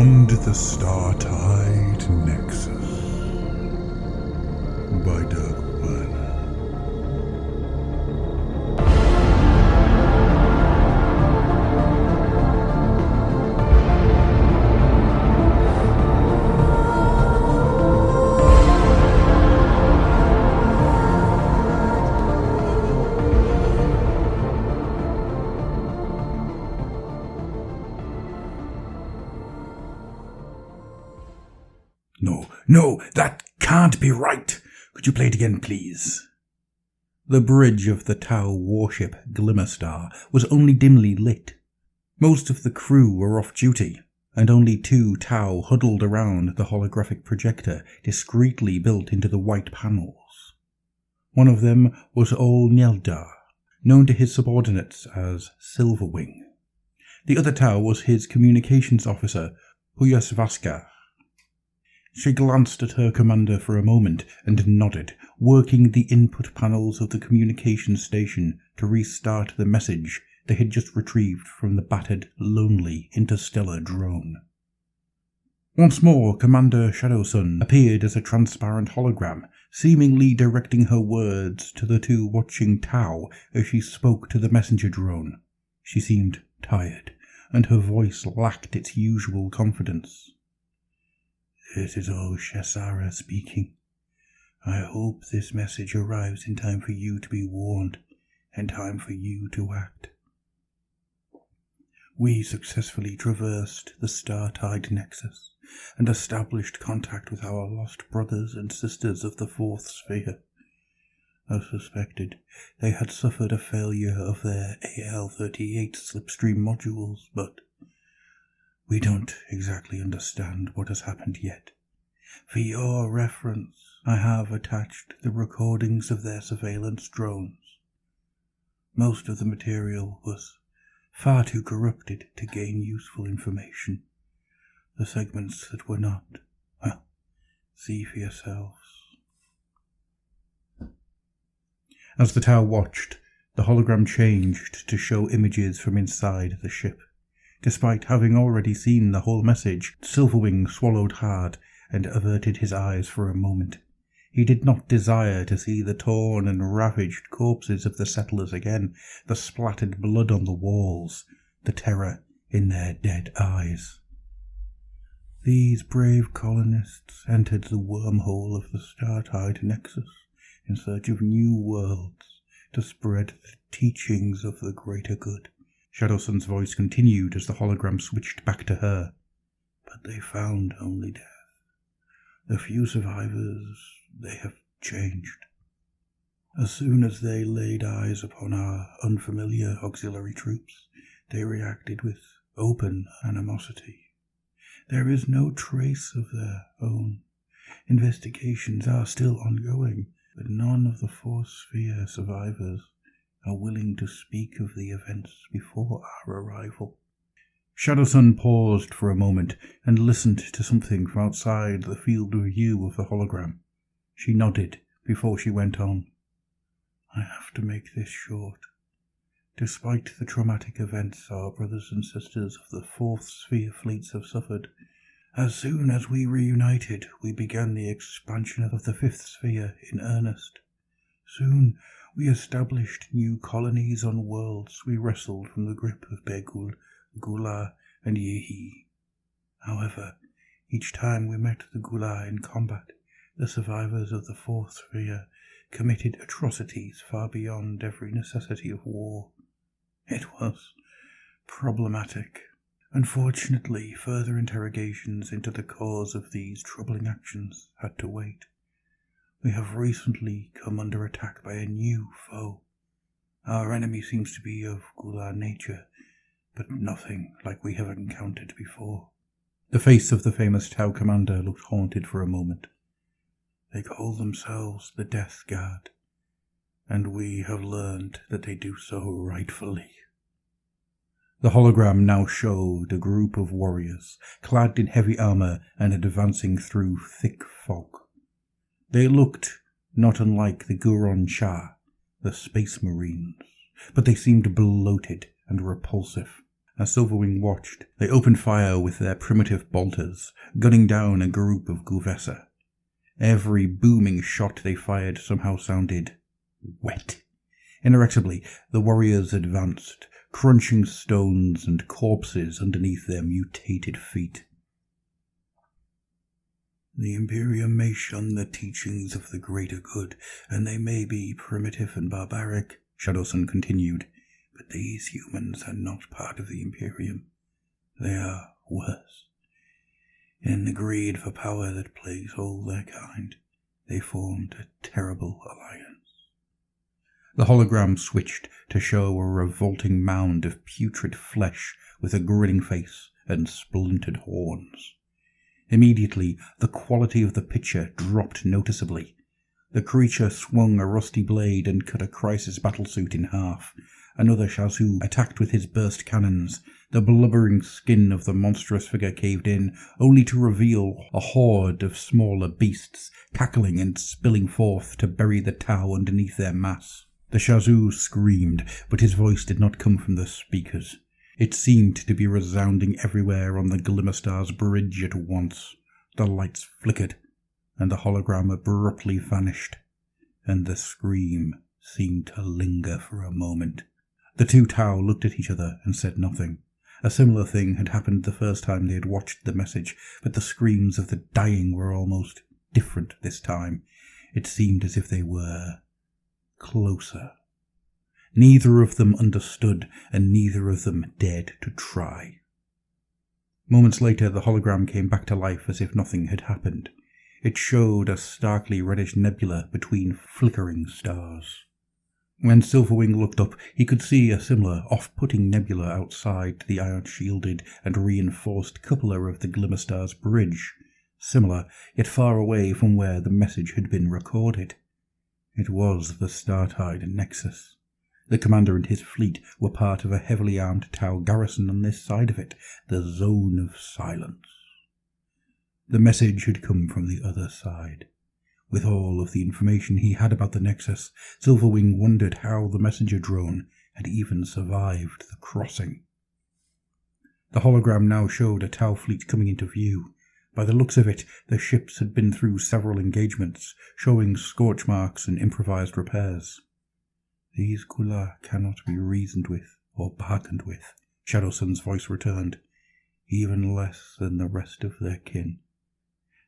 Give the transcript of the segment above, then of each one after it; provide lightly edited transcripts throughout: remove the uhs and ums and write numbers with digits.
Beyond the Startide Nexus by Gue'vesa. No, that can't be right. Could you play it again, please? The bridge of the Tau warship Glimmerstar was only dimly lit. Most of the crew were off duty, and only 2 Tau huddled around the holographic projector discreetly built into the white panels. One of them was Ol Neldar, known to his subordinates as Silverwing. The other Tau was his communications officer, Gue'vesa. She glanced at her commander for a moment and nodded, working the input panels of the communications station to restart the message they had just retrieved from the battered, lonely interstellar drone. Once more, Commander Shadowsun appeared as a transparent hologram, seemingly directing her words to the 2 watching Tau as she spoke to the messenger drone. She seemed tired, and her voice lacked its usual confidence. "This is Ol Shesara speaking. I hope this message arrives in time for you to be warned, and time for you to act. We successfully traversed the Startide Nexus and established contact with our lost brothers and sisters of the 4th Sphere. As suspected, they had suffered a failure of their AL-38 slipstream modules, but we don't exactly understand what has happened yet. For your reference, I have attached the recordings of their surveillance drones. Most of the material was far too corrupted to gain useful information. The segments that were not, well, see for yourselves." As the Tau watched, the hologram changed to show images from inside the ship. Despite having already seen the whole message, Silverwing swallowed hard and averted his eyes for a moment. He did not desire to see the torn and ravaged corpses of the settlers again, the splattered blood on the walls, the terror in their dead eyes. These brave colonists entered the wormhole of the Startide Nexus in search of new worlds to spread the teachings of the greater good. Shadowsun's voice continued as the hologram switched back to her. "But they found only death. The few survivors, they have changed. As soon as they laid eyes upon our unfamiliar auxiliary troops, they reacted with open animosity. There is no trace of their own. Investigations are still ongoing, but none of the 4th Sphere survivors are willing to speak of the events before our arrival." Shadowsun paused for a moment and listened to something from outside the field of view of the hologram. She nodded before she went on. "I have to make this short. Despite the traumatic events our brothers and sisters of the 4th Sphere fleets have suffered, as soon as we reunited, we began the expansion of the 5th Sphere in earnest. Soon we established new colonies on worlds we wrestled from the grip of Begul, Gula, and Yehi. However, each time we met the Gula in combat, the survivors of the 4th Sphere committed atrocities far beyond every necessity of war. It was problematic. Unfortunately, further interrogations into the cause of these troubling actions had to wait. We have recently come under attack by a new foe. Our enemy seems to be of Gula nature, but nothing like we have encountered before." The face of the famous Tau commander looked haunted for a moment. "They call themselves the Death Guard, and we have learned that they do so rightfully." The hologram now showed a group of warriors, clad in heavy armor and advancing through thick fog. They looked not unlike the Guron Shah, the Space Marines, but they seemed bloated and repulsive, As Silverwing watched, they opened fire with their primitive bolters, gunning down a group of Gue'vesa. Every booming shot they fired somehow sounded wet. Inevitably, the warriors advanced, crunching stones and corpses underneath their mutated feet. The Imperium may shun the teachings of the greater good, and they may be primitive and barbaric, Shadowsun continued, but these humans are not part of the Imperium. They are worse. In the greed for power that plagues all their kind, they formed a terrible alliance. The hologram switched to show a revolting mound of putrid flesh with a grinning face and splintered horns. Immediately, the quality of the picture dropped noticeably. The creature swung a rusty blade and cut a crisis battlesuit in half. Another Shazoo attacked with his burst cannons. The blubbering skin of the monstrous figure caved in, only to reveal a horde of smaller beasts, cackling and spilling forth to bury the Tau underneath their mass. The Shazoo screamed, but his voice did not come from the speakers. It seemed to be resounding everywhere on the Glimmerstar's bridge at once. The lights flickered, and the hologram abruptly vanished, and the scream seemed to linger for a moment. The two Tau looked at each other and said nothing. A similar thing had happened the first time they had watched the message, but the screams of the dying were almost different this time. It seemed as if they were closer. Neither of them understood, and neither of them dared to try. Moments later, the hologram came back to life as if nothing had happened. It showed a starkly reddish nebula between flickering stars. When Silverwing looked up, he could see a similar, off-putting nebula outside the ion-shielded and reinforced cupola of the Glimmerstar's bridge, similar, yet far away from where the message had been recorded. It was the Startide Nexus. The commander and his fleet were part of a heavily armed Tau garrison on this side of it, the Zone of Silence. The message had come from the other side. With all of the information he had about the Nexus, Silverwing wondered how the messenger drone had even survived the crossing. The hologram now showed a Tau fleet coming into view. By the looks of it, the ships had been through several engagements, showing scorch marks and improvised repairs. These Gula cannot be reasoned with or bargained with, Shadowsun's voice returned, even less than the rest of their kin.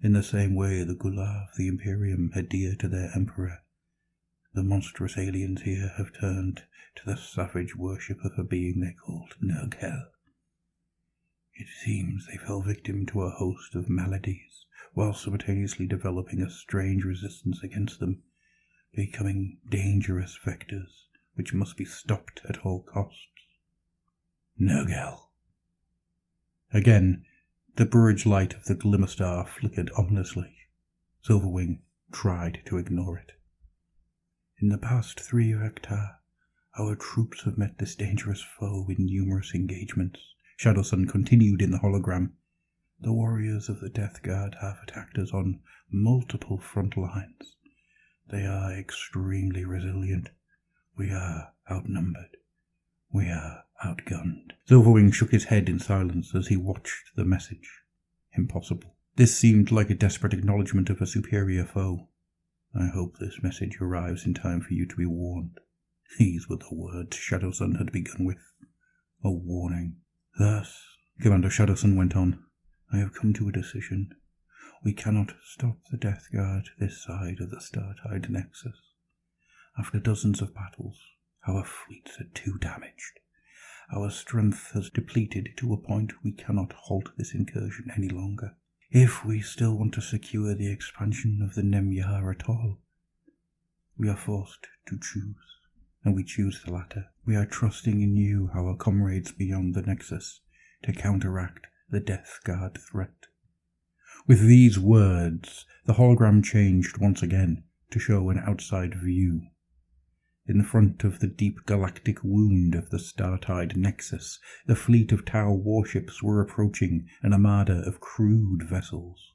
In the same way the Gula of the Imperium adhere to their emperor, the monstrous aliens here have turned to the savage worship of a being they called Nurghel. It seems they fell victim to a host of maladies, while simultaneously developing a strange resistance against them, becoming dangerous vectors which must be stopped at all costs. Nurghel. Again, the bridge light of the Glimmerstar flickered ominously. Silverwing tried to ignore it. In the past 3 Vecta, our troops have met this dangerous foe in numerous engagements, Shadowsun continued in the hologram. The warriors of the Death Guard have attacked us on multiple front lines. They are extremely resilient. We are outnumbered. We are outgunned. Silverwing shook his head in silence as he watched the message. Impossible. This seemed like a desperate acknowledgement of a superior foe. I hope this message arrives in time for you to be warned. These were the words Shadowsun had begun with. A warning. Thus, Commander Shadowsun went on, I have come to a decision. We cannot stop the Death Guard this side of the Startide Nexus. After dozens of battles, our fleets are too damaged. Our strength has depleted to a point we cannot halt this incursion any longer. If we still want to secure the expansion of the Nemyar at all, we are forced to choose, and we choose the latter. We are trusting in you, our comrades beyond the Nexus, to counteract the Death Guard threat. With these words, the hologram changed once again to show an outside view. In front of the deep galactic wound of the Startide Nexus, the fleet of Tau warships were approaching an armada of crewed vessels.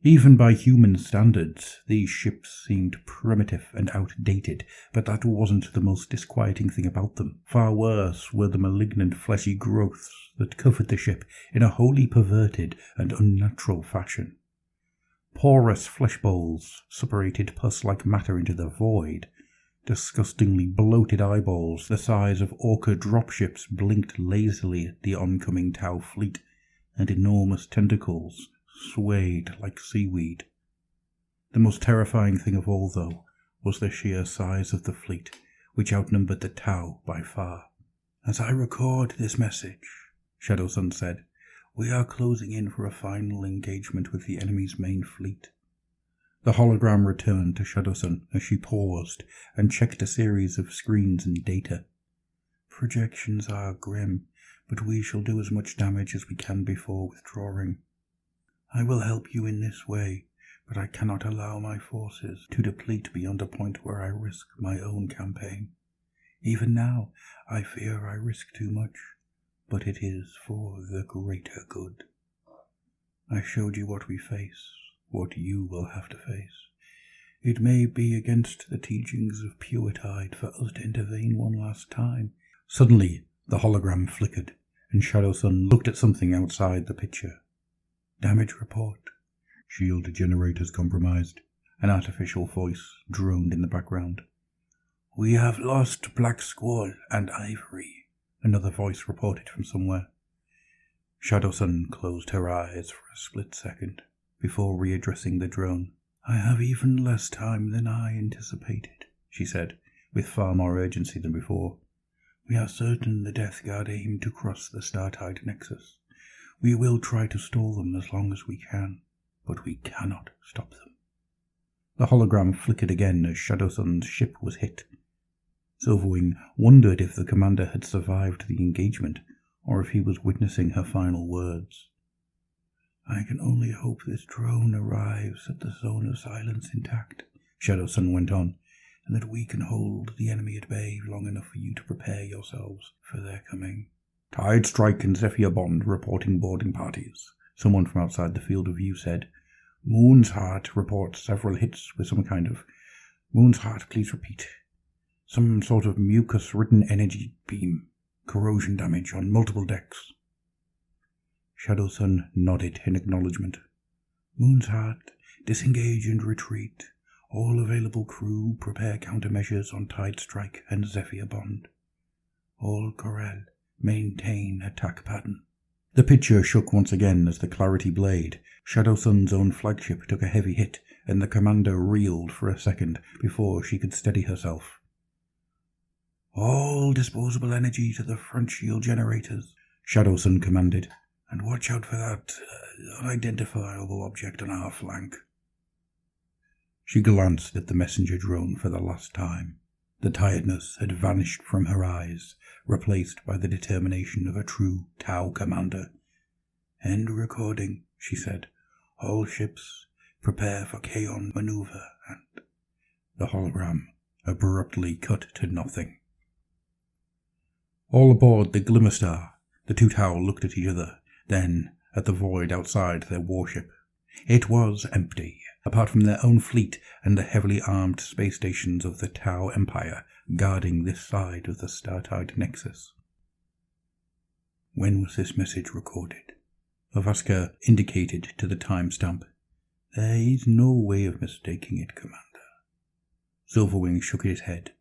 Even by human standards, these ships seemed primitive and outdated, but that wasn't the most disquieting thing about them. Far worse were the malignant fleshy growths that covered the ship in a wholly perverted and unnatural fashion. Porous flesh bowls separated pus-like matter into the void. Disgustingly bloated eyeballs the size of orca dropships blinked lazily at the oncoming Tau fleet, and enormous tentacles swayed like seaweed. The most terrifying thing of all, though, was the sheer size of the fleet, which outnumbered the Tau by far. "As I record this message," Shadowsun said, "we are closing in for a final engagement with the enemy's main fleet." The hologram returned to Shadowsun as she paused and checked a series of screens and data. "Projections are grim, but we shall do as much damage as we can before withdrawing. I will help you in this way, but I cannot allow my forces to deplete beyond a point where I risk my own campaign. Even now, I fear I risk too much, but it is for the greater good. I showed you what we face, what you will have to face. It may be against the teachings of Startide for us to intervene one last time." Suddenly, the hologram flickered, and Shadowsun looked at something outside the picture. "Damage report. Shield generators compromised." An artificial voice droned in the background. "We have lost Black Squall and Ivory," another voice reported from somewhere. Shadowsun closed her eyes for a split second before readdressing the drone. "I have even less time than I anticipated," she said, with far more urgency than before. "We are certain the Death Guard aim to cross the Startide Nexus. We will try to stall them as long as we can, but we cannot stop them." The hologram flickered again as Shadowsun's ship was hit. Silverwing wondered if the commander had survived the engagement, or if he was witnessing her final words. "I can only hope this drone arrives at the zone of silence intact," Shadowsun went on, "and that we can hold the enemy at bay long enough for you to prepare yourselves for their coming." "Tide Strike and Zephyr Bond reporting boarding parties," someone from outside the field of view said. "Moon's Heart reports several hits with some kind of... Moon's Heart, please repeat. Some sort of mucus-ridden energy beam. Corrosion damage on multiple decks." Shadowsun nodded in acknowledgement. "Moon's Heart, disengage and retreat. All available crew prepare countermeasures on Tide Strike and Zephyr Bond. All Corel, maintain attack pattern." The picture shook once again as the clarity blade. Shadowsun's own flagship took a heavy hit, and the commander reeled for a second before she could steady herself. "All disposable energy to the front shield generators," Shadowsun commanded, "and watch out for that unidentifiable object on our flank." She glanced at the messenger drone for the last time. The tiredness had vanished from her eyes, replaced by the determination of a true Tau commander. "End recording," she said. "All ships, prepare for Kaon maneuver," and the hologram abruptly cut to nothing. All aboard the Glimmerstar, the two Tau looked at each other, then at the void outside their warship. It was empty, apart from their own fleet and the heavily armed space stations of the Tau Empire guarding this side of the Startide Nexus. "When was this message recorded?" Gue'vesa indicated to the timestamp. "There is no way of mistaking it, Commander." Silverwing shook his head.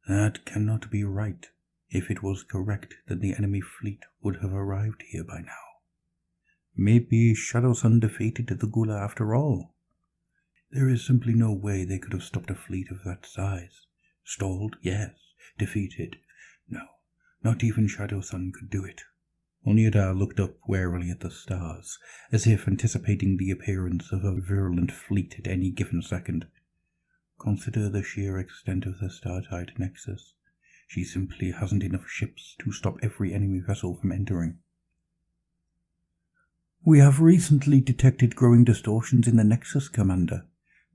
"That cannot be right. If it was correct, then the enemy fleet would have arrived here by now. Maybe Shadowsun defeated the Gula after all. There is simply no way they could have stopped a fleet of that size. Stalled, yes. Defeated, no. Not even Shadowsun could do it." Onyeda looked up warily at the stars, as if anticipating the appearance of a virulent fleet at any given second. "Consider the sheer extent of the Startide Nexus. She simply hasn't enough ships to stop every enemy vessel from entering." "We have recently detected growing distortions in the Nexus, Commander.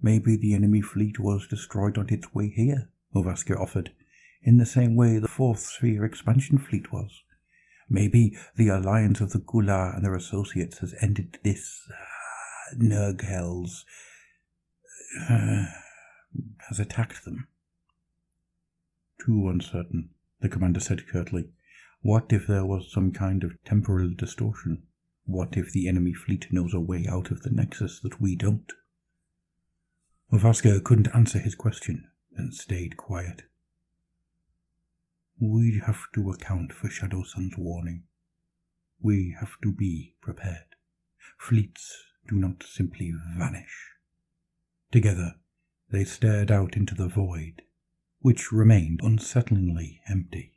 Maybe the enemy fleet was destroyed on its way here," Gue'vesa offered, "in the same way the Fourth Sphere expansion fleet was. Maybe the alliance of the Gula and their associates has ended this Nurghels has attacked them. Too uncertain, the commander said curtly. What if there was some kind of temporal distortion? What if the enemy fleet knows a way out of the Nexus that we don't? Vaska couldn't answer his question and stayed quiet. We have to account for Shadow Sun's warning. We have to be prepared. Fleets do not simply vanish. Together, they stared out into the void, which remained unsettlingly empty.